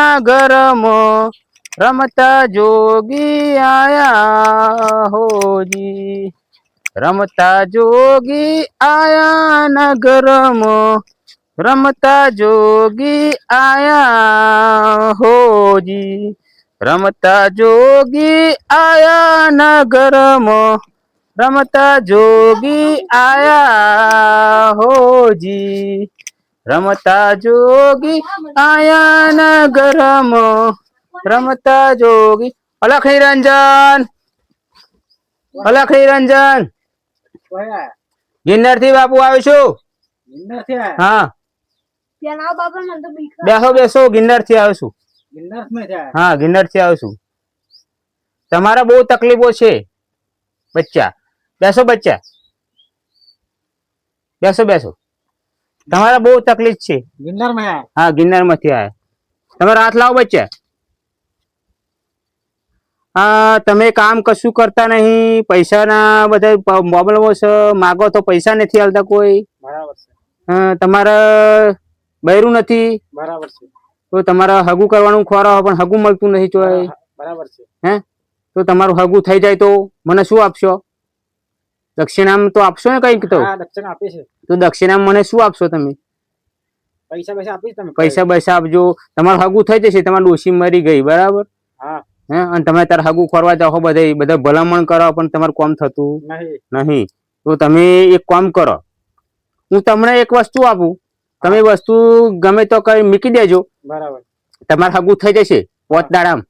नगर में रमता जोगी आया हो जी। रमता जोगी आया नगर में रमता जोगी आया हो जी। रमता जोगी आया नगर में रमता जोगी आया हो जी। रमता जोगी आया नगर में रमता जोगी। अलख निरंजन, अलख निरंजन। गिन्नर थी बापू आवे छू। हाँ बेसो बेसो गिन्नर थी आवे छू। हाँ गिन्नर थी आवे छू। तमारा बहुत तकलीफो छे बच्चा। बेसो बच्चा, बेसो बेसो। तमारा बहुत तकलीफ छे। गिन्नर में आया। हाँ गिन्नर में थी आया। तमारा हाथ लाओ बच्चा। हाँ तमे काम कशु करता नहीं, पैसा ना बधा प्रॉब्लमो छे, मागो तो पैसा नहीं आलता कोई। बराबर छे। हाँ तमारा बૈરું નથી। बराबर छे। तो तमारा हगू करवानुं खोरा पण हगू मळतुं नहीं चोय। बराबर छे। हैं तो तमारुं हगू थई जाय तो मने शुं आपशो? दक्षिणाम तो आपशो ने कंईक तो। हाँ दक्षिणा आपे छे। तो दक्षिणाम मने शुं आपशो तमे? पैसा पैसा आपीश तमे। पैसा पैसा आपजो। तमारुं हगू थई जशे, तमारी डोशी मरी गई बराबर। हाँ અને તમે તાર હગુ ફરવા જાઓ બધે બધા ભલામણ કરો પણ તમારું કામ થતું નહીં। તો તમે એક કામ કરો, હું તમને એક વસ્તુ આપું, તમે વસ્તુ ગમે તો કઈ મૂકી દેજો। બરાબર। તમારે હગુ થઈ જશે 5 દાડામાં।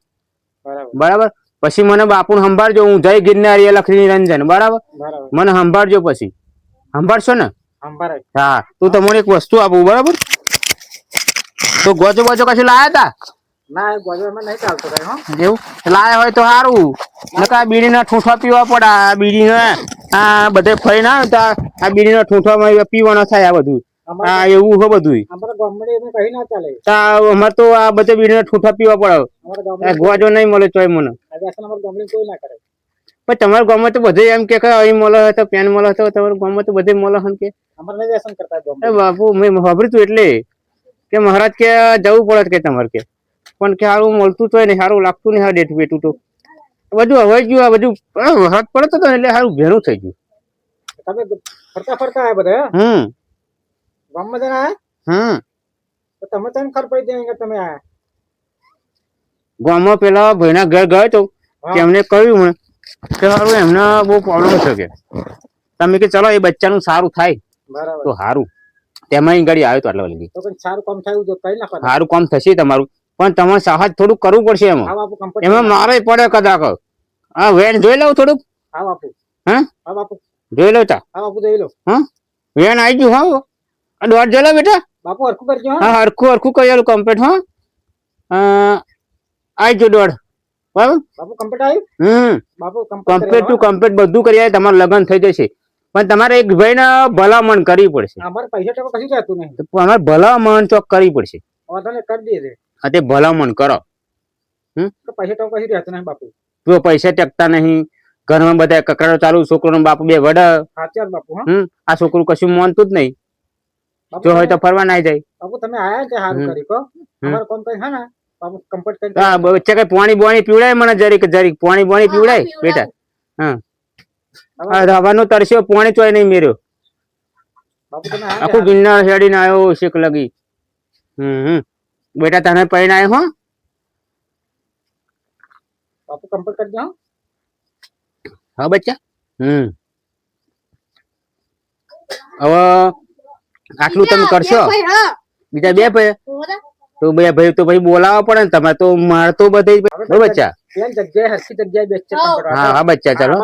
બરાબર બરાબર। પછી મને બાપુને સંભાળજો, હું જય ગિરનારી લખી નિરંજન। બરાબર। બરાબર મને સંભાળજો, પછી સંભાળશો ને? સંભાળે। હા તો તમને એક વસ્તુ આપું બરાબર। તો ગોજો બોજો કશું લાયા તા? ના ગોજો માં નહીં ચાલતો કઈ હો। એવું લાયા હોય તો સારું, નકા બીડીના ઠૂંઠા પીવા પડે। આ બીડીના આ બધે ફરી ના આ બીડીના ઠૂંઠામાં પીવાનો થાય આ બધું। આ એવું હો બધું। અમારા ગામમાં એને કઈ ના ચાલે। અમાર તો આ બધે બીડીના ઠૂંઠા પીવા પડે। અમારા ગામમાં ગોજો નહીં મળે તોય મને। આ અમારા ગામમાં કોઈ ના કરે। પણ તમારા ગામમાં તો બધે એમ કે અહીં મળે તો પેન મળે તો તમારા ગામમાં તો બધે મળે હન કે અમારે નહીં વ્યસન કરતા ગામમાં। બાપુ મેં સાંભળ્યું તું એટલે કે મહારાજ કે જવું પડે કે તમારે કે, પણ કે સારું મળતું તો નહીં, સારું લાગતું નહીં। આ ડેટ બેઠું તો બધું હવાઈ ગયું। આ બધું હાથ પડતો હતો એટલે સારું ભેણું થઈ ગયું। તમે ફરતા ફરતા આયા બધા? ગામમાં જઈને આયા? તો તમે તો ખબર પડી જાય કે તમે આયા? ગામમાં પેલા ભાઈના ઘર ગયો તો એમને કહ્યું મને કે સારું એમને બહુ પ્રોબ્લેમ છે કે તમે કે ચલો એ બચ્ચાનું સારું થાય તો સારું। તેમાં ગાડી આવ્યો તો આટલા લગી તો પણ સારું કામ થયું તો કઈ નાખો। સારું કામ થશે તમારું, પણ તમારે સાહસ થોડુંક કરવું પડશે એમાં। એમાં મારે પડે કદાચ। હા વેન જોઈ લઉં થોડુંક। હા બાપુ। હા હા બાપુ જોઈ લઉં તા। હા બાપુ જોઈ લો। હા વેન આવી ગયું। હા દોડ જોઈ લો બેટા। બાપુ હરખું કરજો। હા હરખું હરખું કરી આલું કમ્પ્લીટ। હા આવી ગયો દોડ બરાબર। બાપુ કમ્પ્લીટ આવ્યું? બાપુ કમ્પ્લીટ ટુ કમ્પ્લીટ બધું કરી આવે, તમારું લગ્ન થઈ જશે। પણ તમારે એક ભાઈને ભલામણ કરવી પડશે। અમારે પૈસા ટકા કશું જતું નહીં। અમારે ભલામણ ચોક કરવી પડશે। વાંધો કરી દે। હા તે ભલામણ કરો। પૈસા ટકા કશું રહેતું નહીં બાપુ। જો પૈસા ટેકતા નહીં, ઘરમાં બધા કકડાટો ચાલુ, છોકરો બાપુ બે વડ। બાપુ આ છોકરું કશું માનતું જ નહીં, જો હોય તો ફરવા ના જાય। બાપુ તમે આયા છે સારું કરી કો। અમારે કોમ કઈ હા ને બાપુ કમ્પ્લીટ કરી। હા બચ્ચા કઈ પાણી બોણી પીવડાય મને જરીક જરીક પાણી બોણી પીવડાય બેટા। હા રવાનો તરસ્યો, પાણી ચોય નહીં મેર્યો। બાપુ તમે આખું ગિરનાર હેડીને આવ્યો શેક લગી। બેટા તને પૈણ આવ્યો હો બાપુ કમ્પ્લીટ કરી દો। હા બચ્ચા। હવે આટલું તમે કરશો, બીજા બે ભાઈ તો બે ભાઈ તો ભાઈ બોલાવવા પડે ને તમારે। તો મારે તો બધે બચ્ચા જગ્યાએ હરખી જગ્યાએ બેસશે। હા બચ્ચા ચાલો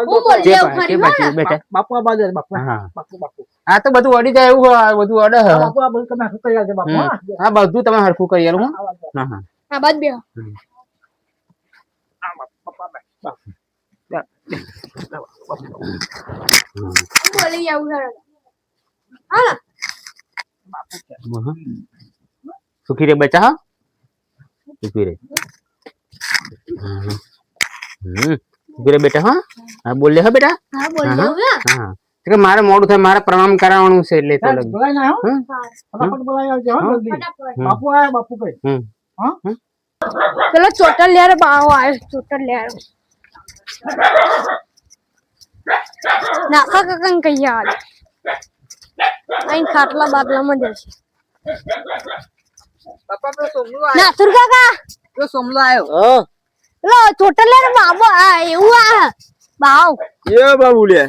બેટા। બાપુ આ બાજુ બાપુ। હા બાપુ બાપુ આ તો બધું અડી જાય એવું બધું અડે। બાપુ આ બધું તમે હરખું કરી આવજો બાપુ। હા બધું તમે હરખું કરી આલું। હા હા હા બાદ બે બોલી આવું હા સુખી રે બચ્ચા। હા સુખી રે। સુખી રે બેટા। હા બોલ લે। હા બેટા। હા બોલી આવું હા કે મારે મોડું થાય, મારે પ્રણામ કરાવવાનું છે એટલે તો બોલાય ના હો। ફટાફટ બોલાય આવજો હો જલ્દી। બાપુ આયા બાપુ કઈ। હા પેલો ચોટલ લેર બાવો આવ્યો ચોટલ લેર નાખા કાકા કઈ આવે અહીં ખાટલા બાટલામાં જશે બાપા પેલો સોમલો નાથુર કાકા પેલો સોમલો આવ્યો પેલો ચોટલ લેર બાવો આ એવું આ બાવ એ બાબુ લે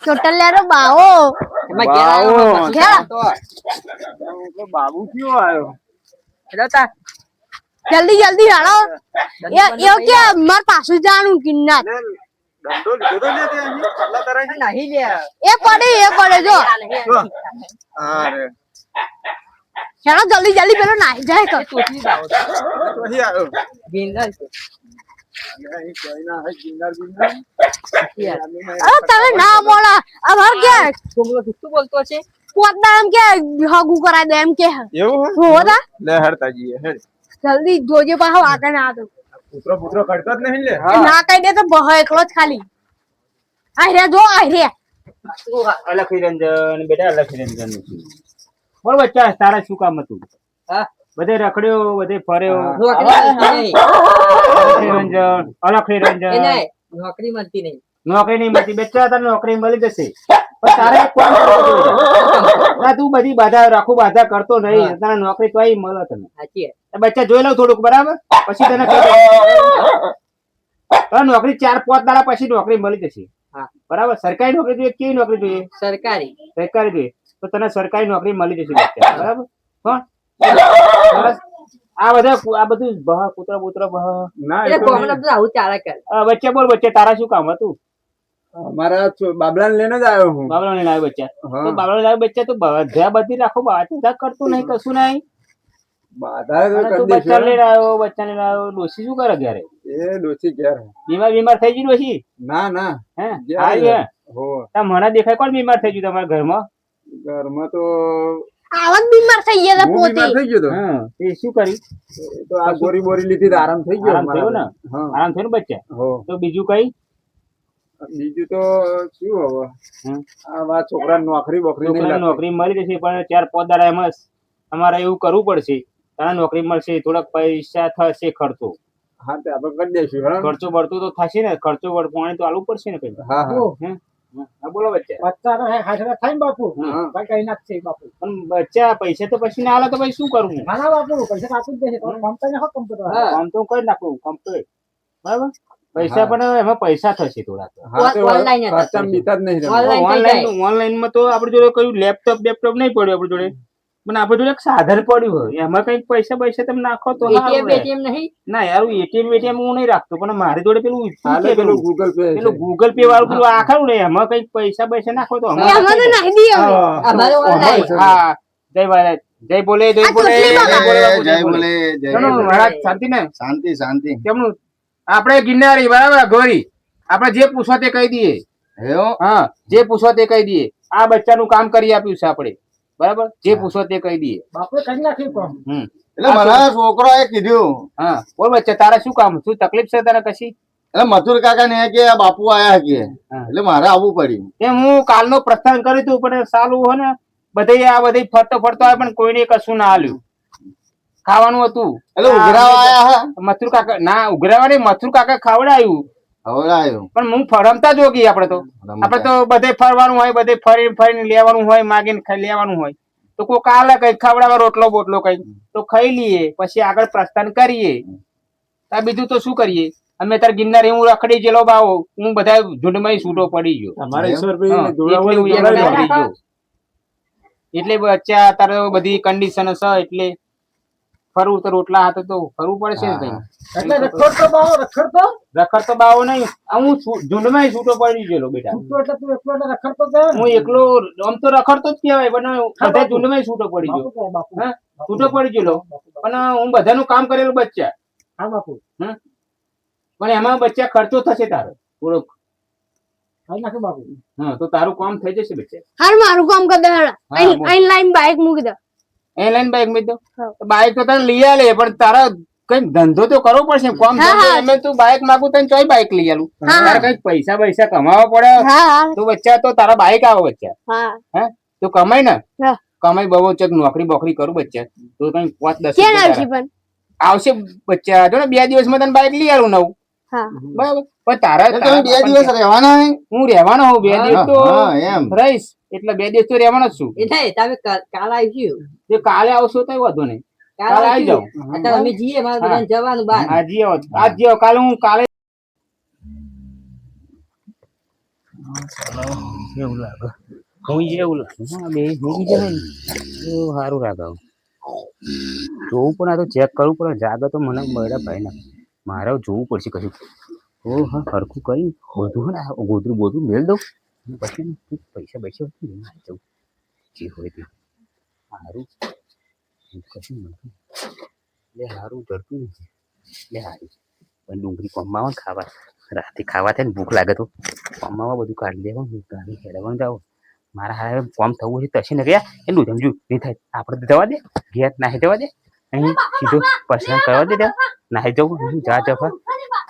ચોટલ લેર બાવો એમાં ઘેર આવ્યો ઘેર. તો બાબુ કયો આવ્યો હેડતા જલ્દી જલ્દી હાલો એવું કે માર પાછું જાણું કિન્નાર ધંધો લીધો તો ને તે અહીં કેટલા તરાય નહીં લે એ પડે જો હા રે હેલો જલ્દી જલ્દી પેલો નાહી જાય તો તોથી જાવ તો અહીં આવ્યો ગિંદર અહીં કોઈ ના હે ગિરનાર બિરનાર અરે તમે ના બોલા અમાર કે સોમલો શું બોલતો છે પોતના એમ કે હગુ કરાય દે એમ કે એવું હો દા લે હરતા જઈએ હેડ જલ્દી જોજે પાછો આગળ ના આવતો પુત્રો કરતા જ નહીં લે એ ના કહી દે તો બહ એકલો જ ખાલી આહરે જો આહરે અલખી રંજન બેટા અલખી રંજન બોલ બચ્ચા તારા શું કામ હતું હા બધે રખડ્યો બધે ફર્યો નોકરી અલખી મળતી નહીં રંજન નહીં નોકરી મળતી નહીં નોકરી નહીં મળતી બેટા તારે નોકરી મળી જશે પણ તારે એક કામ કરવું જોઈએ. ના તું બધી બાધા કરતો નહીં તને નોકરી તો અહીં મળે તને સાચી બચ્ચા જોઈ લઉં થોડુંક બરાબર પછી તને કહી દઉં. તને નોકરી 4-5 દાડા પછી નોકરી મળી જશે હા. બરાબર સરકારી નોકરી જોઈએ કેવી નોકરી જોઈએ સરકારી સરકારી જોઈએ તો તને સરકારી નોકરી મળી જશે બચ્ચા બરાબર હા સરસ. આ બધું બહ કૂતરા બૂતરા બહ ના એટલે એ તો કોમન નહીં. બધું આવું ચાલે કરે બચ્ચા બોલ બચ્ચા તારા શું કામ હતું મારા બાબલાને લઈને જ આવ્યો હું બાબલા ને લાવ્યો બચ્ચા હા. તો બાબલા લાવ્યો બચ્ચા તો બધા બધી રાખો બાધા કરતું નહીં કશું નહીં બાધા તો અને તું કરી બચ્ચા લઈને દઈશું. આવ્યો ડોસી શું કરે ઘરે એ ડોસી ઘેર બીમાર થઈ ગઈ ડોસી ના ના હે ઘેર હારી હે હો મને દેખાય કોણ બીમાર થઈ ગયું તમારા ઘરમાં ઘરમાં તો આવક બીમાર થઈ ગયા હું પોતે બીમાર થઈ ગયો તો હા તે શું કર્યું એ તો આ ગોરી બોરી લીધી તો આરામ થઈ ગયો આરામ થયો ને હા આરામ થયો ને બચ્ચા હો તો બીજું કઈ બીજું તો શું હવે હમ. આ છોકરાને નોકરી બોકરી નહીં છોકરાને લાગતી. નોકરી મળી જશે પણ 4-5 દાડા એમાં તમારે એવું કરવું પડશે તને નોકરી મળશે થોડાક પૈસા થશે ખર્ચો હા તે આપણે કરી દઈશું હા ખર્ચો બળતો તો થશે ને ખર્ચો પાણી તો આલવું પડશે ને કઈ હા હા હા બોલો બચ્ચા બચ્ચાનો હાજરા થાય ને બાપુ હા. ભાઈ કઈ નાખશે બાપુ પણ બચ્ચા પૈસા તો પછી ના આલે તો પછી શું કરવું ના ના બાપુ પૈસા કાપી જ દેશે તમે કામ કરીને હો કમ્પ્યુટર હા, કામ તો કરી નાખું કમ્પ્લીટ બરાબર પૈસા પણ એમાં પૈસા થશે થોડાક હા તે ઓનલાઈન હતા. ખર્ચામાં બીતા જ નહીં તમે. ઓનલાઈન થઈ ઓનલાઈન માં તો આપણી જોડે કયું લેપટોપ નહીં પડ્યું આપણી જોડે પણ આપણી જોડે એક સાધન પડ્યું હોય એમાં કઈક પૈસા તમે નાખો તો સારું એટીએમ રહે. એટીએમ નહીં ના યાર એટીએમ હું નહીં રાખતો પણ મારી જોડે પેલું શું હાલે છે પેલું પેલું ગૂગલ પે છે. પેલું ગૂગલ પે વાળું પેલું આખરું ને એમાં કઈક પૈસા નાખો તો એ અમે તો નાહી દઈએ અમે. હા. અમારે ઓનલાઈન હા જય મહારાજ જય બોલે આ ચોટલી બાબા. જય બોલે જય ચલો, બોલે. મહારાજ શાંતિ ને શાંતિ શાંતિ કેમનું આપણે ગિરનારી બરાબર ગોરી આપણે જે પૂછવા તે કહી દઈએ હેઓ હા જે પૂછવા તે કહી દઈએ આ બચ્ચાનું કામ કરી આપ્યું છે આપણે બરાબર જે પૂછવા તે કહી દઈએ બાપુ કરી નાખ્યું કામ હમ એટલે મારા છોકરાએ કીધું હા બોલ બચ્ચા તારા શું કામ શું તકલીફ છે તારા કશી એટલે મથુર કાકા ને કે આ બાપુ આયા કે હા. એટલે મારે આવવું પડ્યું એમ હું કાલનો પ્રસ્થાન કર્યું હતું પણ સારું હોય ને બધે ફરતો આવે પણ કોઈને કશું ના આલ્યું ખાવાનું હતું એટલે ઉઘરાવા આયા હા મથુર કાકા ના ઉઘરાવા નહીં મથુર કાકા ખાવડાયું હવે આવ્યો પણ હું ફરમતા જોગી આપણે તો બધે ફરવાનું હોય બધે ફરીને લેવાનું હોય માગીને લેવાનું હોય તો કોક આલે કઈ ખવડાવે રોટલો બોટલો કઈ તો ખાઈ લઈએ પછી આગળ પ્રસ્થાન કરીએ આ બીજું તો શું કરીએ અમે તાર ગિરનાર હું રખડી ગયેલો બાવો હું બધા ઝુંડમાં છૂટો પડી ગયો અમારે હા, ઈશ્વરભાઈ એટલે જોડાવાનું હું જોડાઈ એમને દો. પડી ગયો. એટલે બચ્ચા તારે બધી કન્ડિશન છે એટલે ફરવું તો રોટલા હાથે તો ફરવું પડશે ને કઈ એટલે રખડતો બાવો રખડતો રખડ તો બાવો નહીં હું ઝુંડમાં છૂટો પડી ગયેલો બેટા તું એટલે તું એકલો એટલે રખડતો ગયો ને? હું એકલો આમ તો રખડતો જ કહેવાય પણ બધા ઝુંડમાં છૂટો પડી બાપુ ગયો કહે, બાપુ હા છૂટો પડી ગયેલો પણ હું બધાનું કામ કરેલું બચ્ચા હા બાપુ પણ એમાં બચ્ચા ખર્ચો થશે તારો થોડોક કરી નાખ્યું બાપુ હા તો તારું કામ થઈ જશે બચ્ચા હાર મારું કામ કરી દે હેડા હા, બોલ. અહીં લાઈન બાઈક મૂકી દે એ લઈને બાઈક મેં તો હા. બાઈક તો તને લઈ આલે પણ તારા કઈક ધંધો તો કરવો પડશે કામ હા, ધંધો હા. એમ તું બાઈક માંગુ તને ચોય બાઈક લઈ આલું હા. તારે કઈક પૈસા કમાવા પડે હા હા તો બચ્ચા તો તારા બાઈક આવે બચ્ચા હા હે તું કમાય ને હા. કમાઈ બહુ ચક નોકરી બોકરી કરું બચ્ચા તો કઈ 5-10 ક્યાં આવશે પણ આવશે બચ્ચા જો ને 2 દિવસમાં તને બાઈક લઈ આવું નવું હા બરાબર પણ તારા તમે 2 દિવસ રહેવાના હે? હું રહેવાનો હોઉં 2 દિવસ તો હા, એમ. રહીશ એટલે 2 દિવસ તો રહેવાનો જ છું એ થાય તમે કાલ આવીશું જો કાલે આવશો તો વાંધો નહીં કાલે આવી જાઓ અત્યારે અમે જઈએ મારે બધાને જવાનું બહાર આજે આવો કાલે હું કાલે એવું લાગે હું એવું લાગે હા બે મૂકી જાય ને તો સારું લાગે જોવું પણ આ તો ચેક કરવું પડે જાગે તો મને બરા ભાઈ ના મારે જોવું પડશે કશું ઓ હા હરખું કરી બધું ને ગોદરું બોધરું મેળ દઉં પછી પૈસા પૈસા જવું જે હોય તે સારું કશું નથી એટલે સારું જડતું નથી એટલે સારું પણ ડુંગળી કોમમાં ખાવા રાતે ખાવા થાય ને ભૂખ લાગે તો કોમમાં બધું કાઢી દેવાનું ગાડી હેડવાનું જાવ મારા હારે કોમ થવું છે તસી ને ગયા એટલું સમજુ નહીં થાય આપણે જવા દે ઘેર નાહી જવા દે અહીં સીધો પસંદ કરવા દે નાહી જવું જા જફા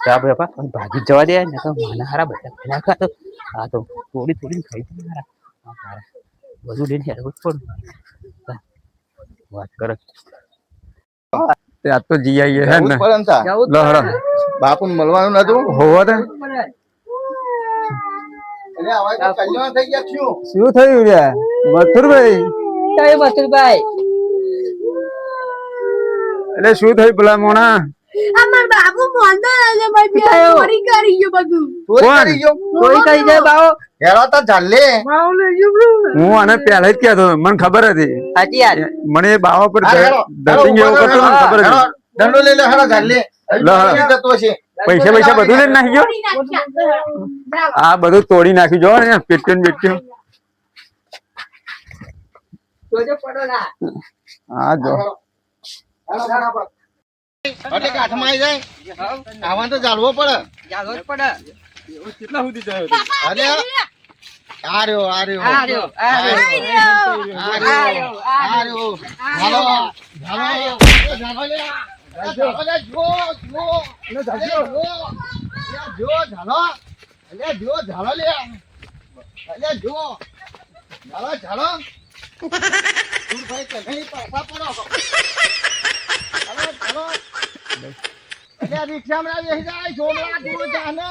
જા બફા ભાગી જવા દે ને તો મને હારા બધા પેલા ખાતો હા તો થોડી થોડી ખાઈ મારા બધું લઈને હેડવું જ પડે વાત કરે આ તો જી આઈએ હે જવું ને જ પડે ને તા. લો હરો બાપુને મળવાનું નતું હોવો તો એટલે હવે તો કલ્યાણ થઈ ગયા છું. શું થયું રે મથુરભાઈ કઈ મથુરભાઈ એટલે શું થયું પેલા મોણા અમાર બાબુ મોંધો રહેશે ભાઈ થયો? ચોરી કરી ગયો બધું ચોરી કોણ? કરી ગયો? કોઈ કઈ જાય બાવો હેરો તો ચાલે. હું આને પહેલા જ કહેતો હતો, મને ખબર હતી સાચી યાર મને એ બાવા પર હા, હેરો. ધતિંગ એવું કરતો મને ખબર હેરો, હતી દંડો લઈ લે હેરો ચાલે. લો, હેરો. જતો હશે. પૈસા પૈસા બધું લઈને નાખી ગયો ચોરી નાખ્યા આ બધું તોડી નાખી જો ને પેટ્યું ને બેટ્યું જોજો પડો ના હા જો હેરો, હેરો પર. એટલે કે હાથમાં આવી જાય આવા તો ચાલવો પડે. જાગો જ પડે અરે આ રહ્યો આ રહ્યો આ રહ્યો આ રહ્યો આ રહ્યો આ રહ્યો ઝાલો ઝાલો ઝાલો લે ઝાલો લે જો જો જો ઝાલો અલે જો ઝાલો લે અલે જો ઝાલો ઝાલો તું ભાઈ કે નહીં પાછા પડો ઝાલો ઝાલો અલે રિક્ષામાં આવી જાય જોમલા તું જાને